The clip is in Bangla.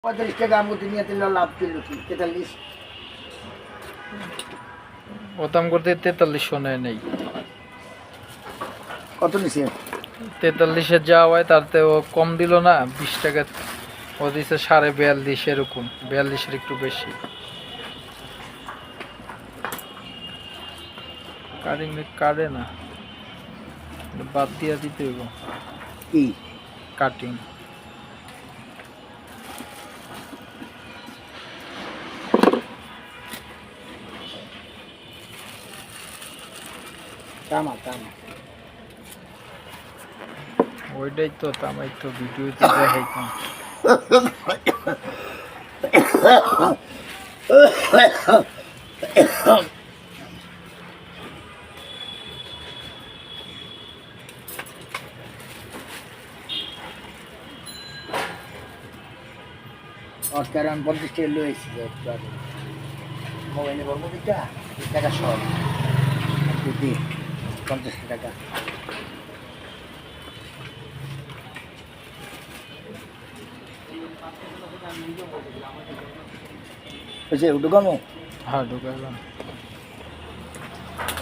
টাকা আমগতি নিয়ে দিলে লাভ কিলো কি 43 ওতাম করতে 4300 নেই কত নিছে 43 এর যাওয়া হয় তারতে ও কম দিল না 20 টাকা ও দিছে 42.5 এরকম 42 এর একটু বেশি কাটিং কাটে না বাদ দিয়া দিতে হইব কি কাটিং তামা তামা ওইটাই তো তামাই তো ভিডিওতে দেখাইতাম অস্কার আমি 50 টাকা লইছি মোবাইলে বলবো দিটা টাকা সব দিদি 50 টাকা ওই যে উঠো কমো হ্যাঁ ঢুকাইলাম